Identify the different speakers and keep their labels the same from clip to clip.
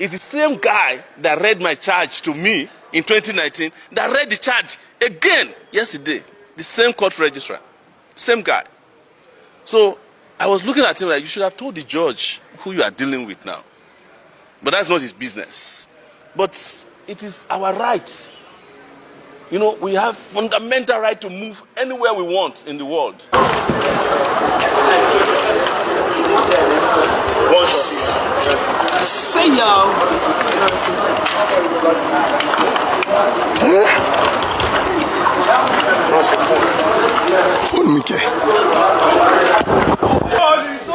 Speaker 1: is the same guy that read my charge to me in 2019 that read the charge again yesterday. The same court registrar, same guy. So I was looking at him like, you should have told the judge who you are dealing with now. But that's not his business. But it is our right. You know, we have fundamental right to move anywhere we want in the world.
Speaker 2: Say y'all. Phone me, ke. Phone is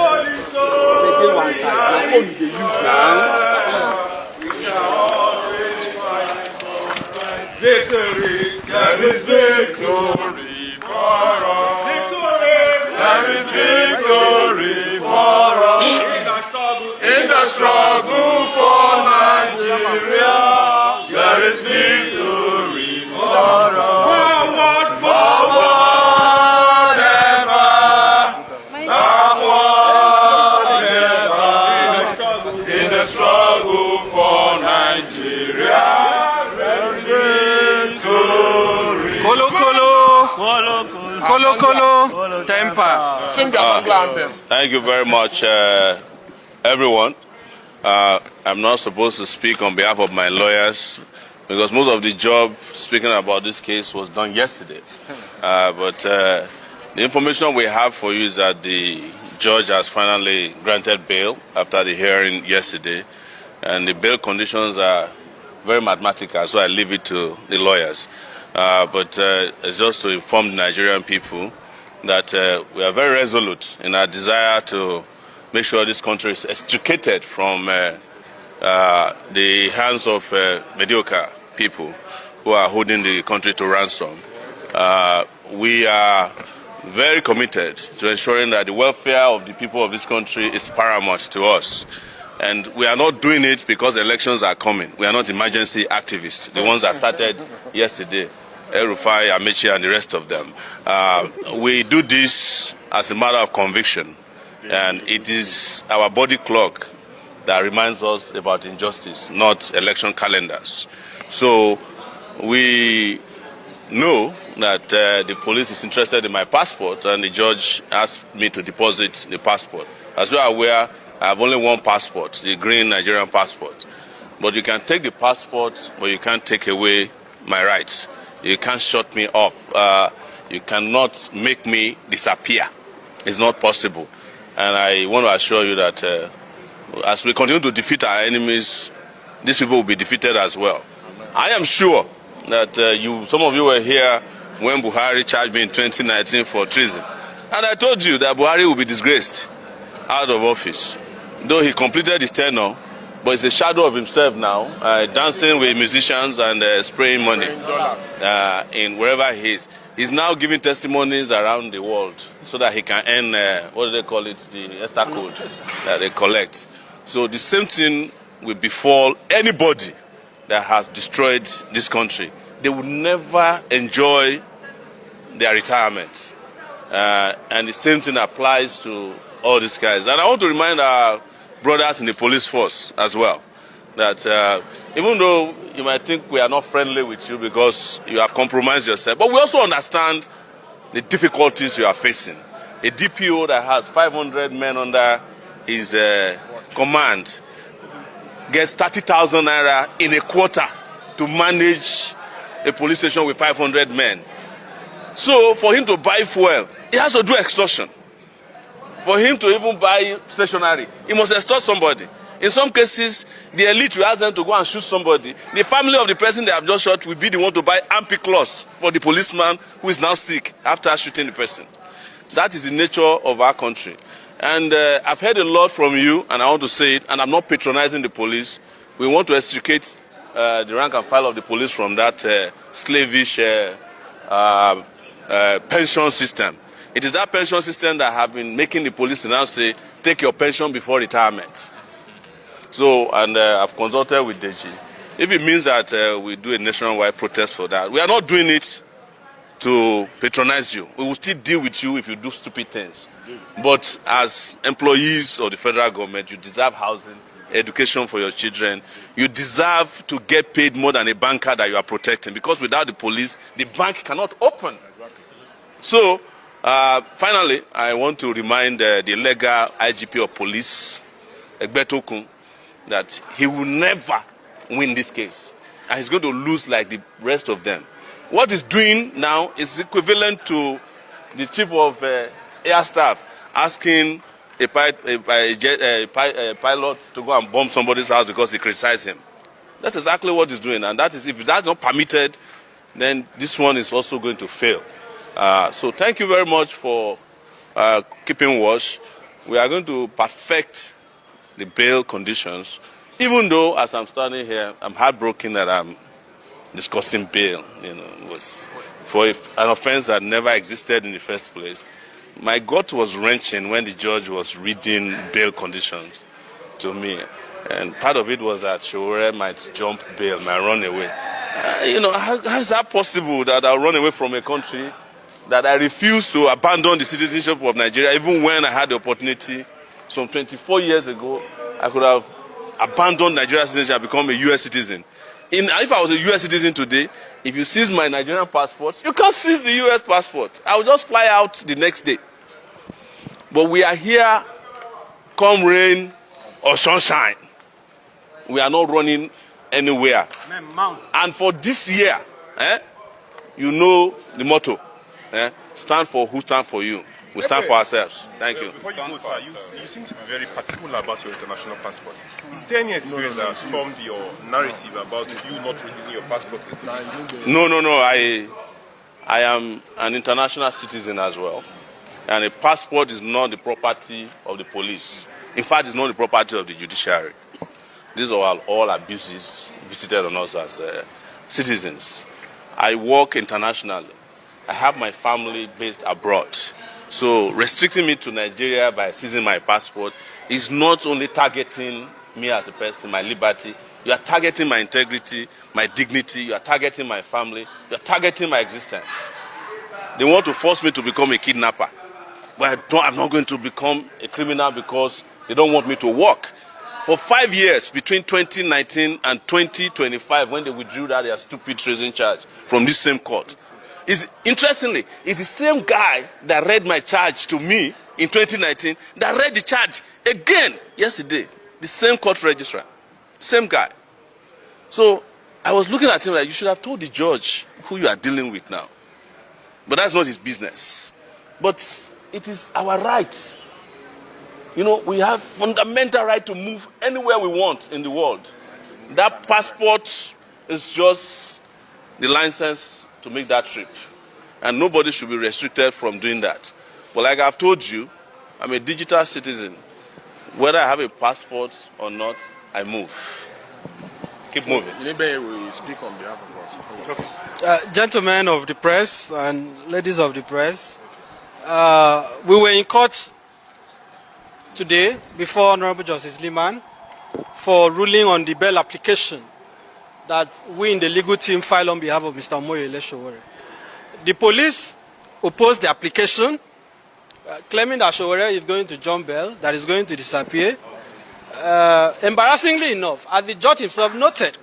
Speaker 2: the use now.
Speaker 3: Victory, there is victory for us. There is victory for us. In the struggle for Nigeria, there is victory for us. Forward, forward, ever. Backward, never. In the struggle for Nigeria.
Speaker 2: Kolo Kolo Temper.
Speaker 3: Sing the anthem.
Speaker 1: Thank you very much, everyone. I'm not supposed to speak on behalf of my lawyers because most of the job speaking about this case was done yesterday. But the information we have for you is that the judge has finally granted bail after the hearing yesterday. And the bail conditions are very mathematical, so I leave it to the lawyers. But it's just to inform the Nigerian people that we are very resolute in our desire to make sure this country is extricated from the hands of mediocre people who are holding the country to ransom. We are very committed to ensuring that the welfare of the people of this country is paramount to us. And we are not doing it because elections are coming. We are not emergency activists, the ones that started yesterday, El-Rufai, Amechi, and the rest of them. We do this as a matter of conviction, and it is our body clock that reminds us about injustice, not election calendars. So we know that the police is interested in my passport, and the judge asked me to deposit the passport. As you are aware, I have only one passport, the green Nigerian passport. But you can take the passport, but you can't take away my rights. You can't shut me up. You cannot make me disappear. It's not possible. And I want to assure you that as we continue to defeat our enemies, these people will be defeated as well. I am sure that some of you were here when Buhari charged me in 2019 for treason. And I told you that Buhari will be disgraced out of office. Though he completed his tenure, but it's a shadow of himself now, dancing with musicians and spraying money in wherever he is. He's now giving testimonies around the world so that he can earn, what do they call it, the Esther code that they collect. So the same thing will befall anybody that has destroyed this country. They will never enjoy their retirement. And the same thing applies to all these guys. And I want to remind our brothers in the police force as well that even though you might think we are not friendly with you because you have compromised yourself, but we also understand the difficulties you are facing. A DPO that has 500 men under his command gets 30,000 naira in a quarter to manage a police station with 500 men. So for him to buy fuel, he has to do extortion. For him to even buy stationery, he must extort somebody. In some cases, the elite will ask them to go and shoot somebody. The family of the person they have just shot will be the one to buy ampiclos for the policeman who is now sick after shooting the person. That is the nature of our country. And I've heard a lot from you, and I want to say it, and I'm not patronizing the police. We want to extricate the rank and file of the police from that slavish pension system. It is that pension system that have been making the police now say, take your pension before retirement. So, and I've consulted with Deji. If it means that we do a nationwide protest for that, we are not doing it to patronize you. We will still deal with you if you do stupid things. But as employees of the federal government, you deserve housing, education for your children, you deserve to get paid more than a banker that you are protecting, because without the police, the bank cannot open. So, finally, I want to remind the legal IGP of police, Egbetokun, that he will never win this case. And he's going to lose like the rest of them. What he's doing now is equivalent to the chief of air staff asking a pilot to go and bomb somebody's house because he criticized him. That's exactly what he's doing. And that is, if that's not permitted, then this one is also going to fail. So thank you very much for keeping watch. We are going to perfect the bail conditions, even though, as I'm standing here, I'm heartbroken that I'm discussing bail. You know, it was for an offense that never existed in the first place. My gut was wrenching when the judge was reading bail conditions to me. And part of it was that Sowore might jump bail, might run away. You know, how is that possible that I'll run away from a country that I refuse to abandon the citizenship of Nigeria, even when I had the opportunity some 24 years ago? I could have abandoned Nigerian citizenship and become a U.S. citizen. If I was a U.S. citizen today, if you seize my Nigerian passport, you can't seize the U.S. passport. I will just fly out the next day. But we are here, come rain or sunshine. We are not running anywhere. And for this year, you know the motto. Stand for who stand for you. We stand for ourselves. Thank you.
Speaker 4: Before you go, sir, you seem to be very particular about your international passport. Is there any experience that has formed your narrative about you not releasing your passport?
Speaker 1: No. I am an international citizen as well. And a passport is not the property of the police. In fact, it's not the property of the judiciary. These are all abuses visited on us as citizens. I work internationally. I have my family based abroad. So restricting me to Nigeria by seizing my passport is not only targeting me as a person, my liberty. You are targeting my integrity, my dignity. You are targeting my family. You are targeting my existence. They want to force me to become a kidnapper. But I'm not going to become a criminal because they don't want me to work. For 5 years, between 2019 and 2025, when they withdrew their stupid treason charge from this same court, interestingly, it's the same guy that read my charge to me in 2019 that read the charge again yesterday. The same court registrar. Same guy. So I was looking at him like, you should have told the judge who you are dealing with now. But that's not his business. But it is our right. You know, we have fundamental right to move anywhere we want in the world. That passport is just the license to make that trip. And nobody should be restricted from doing that. But like I've told you, I'm a digital citizen. Whether I have a passport or not, I move. Keep moving.
Speaker 2: Maybe we speak on behalf of us.
Speaker 5: Gentlemen of the press and ladies of the press, we were in court today before Honorable Justice Liman for ruling on the bail application that we in the legal team filed on behalf of Mr. Omoyele Sowore. The police opposed the application, claiming that Sowore is going to jump bail, that is going to disappear. Embarrassingly enough, as the judge himself noted,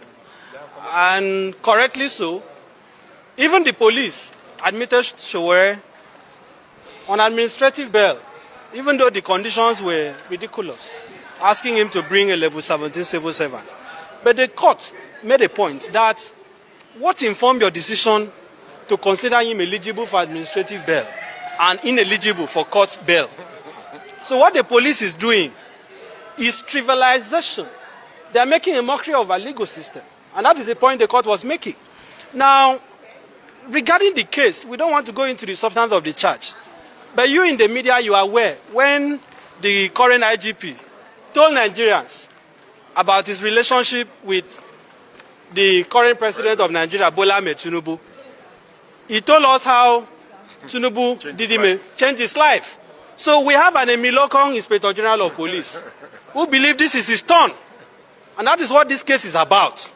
Speaker 5: and correctly so, even the police admitted Sowore on administrative bail, even though the conditions were ridiculous, asking him to bring a level 17 civil servant. But the court made a point that what informed your decision to consider him eligible for administrative bail and ineligible for court bail. So what the police is doing is trivialization. They are making a mockery of our legal system. And that is the point the court was making. Now, regarding the case, we don't want to go into the substance of the charge. But you in the media, you are aware when the current IGP told Nigerians about his relationship with the current president of Nigeria, Bola Ahmed Tinubu. He told us how Tinubu change his life. So we have an Emilokong Inspector General of Police who believe this is his turn. And that is what this case is about.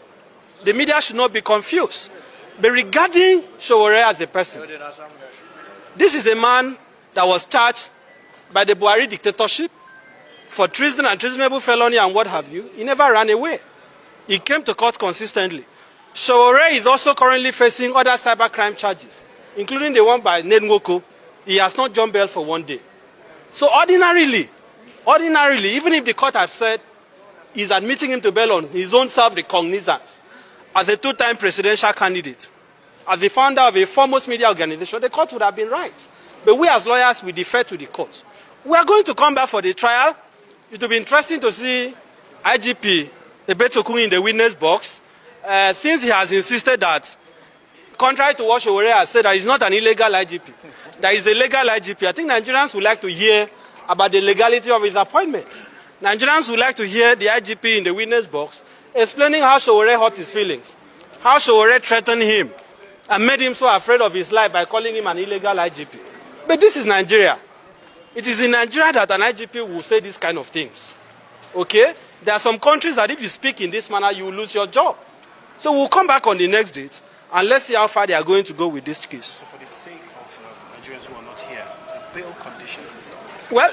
Speaker 5: The media should not be confused. But regarding Sowore as a person, this is a man that was charged by the Buhari dictatorship for treason and treasonable felony and what have you, he never ran away. He came to court consistently. Sowore is also currently facing other cybercrime charges, including the one by Nedngoko. He has not jumped bail for 1 day. So ordinarily, even if the court has said he's admitting him to bail on his own self-recognizance as a two-time presidential candidate, as the founder of a foremost media organization, the court would have been right. But we as lawyers, we defer to the court. We are going to come back for the trial. It will be interesting to see IGP Ebetokun in the witness box. Since he has insisted that, contrary to what Sowore has said, that he's not an illegal IGP. There is a legal IGP. I think Nigerians would like to hear about the legality of his appointment. Nigerians would like to hear the IGP in the witness box explaining how Sowore hurt his feelings, how Sowore threatened him and made him so afraid of his life by calling him an illegal IGP. But this is Nigeria. It is in Nigeria that an IGP will say these kind of things. Okay? There are some countries that if you speak in this manner, you will lose your job. So we'll come back on the next date and let's see how far they are going to go with this case.
Speaker 6: So for the sake of Nigerians who are not here, the bail conditions itself.
Speaker 5: Well,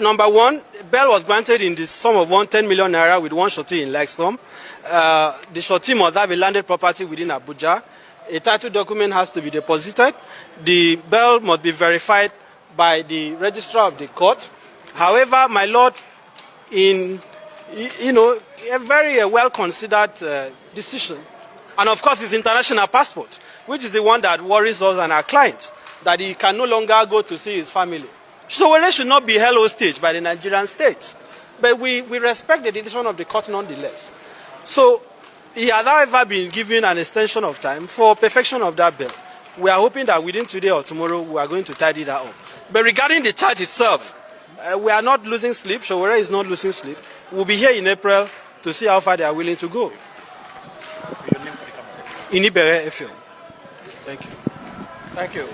Speaker 5: number one, bail was granted in the sum of 10 million naira with one surety in like sum. The surety must have a landed property within Abuja. A title document has to be deposited. The bail must be verified by the registrar of the court. However, my lord, in a very well-considered decision, and of course his international passport, which is the one that worries us and our clients, that he can no longer go to see his family. Sowore should not be held hostage by the Nigerian state. But we respect the decision of the court nonetheless. So he has, however, been given an extension of time for perfection of that bail. We are hoping that within today or tomorrow we are going to tidy that up. But regarding the charge itself, we are not losing sleep. Sowore is not losing sleep. We'll be here in April to see how far they are willing to go.
Speaker 6: Your name for the camera.
Speaker 5: Inibere FM. Thank you. Thank you.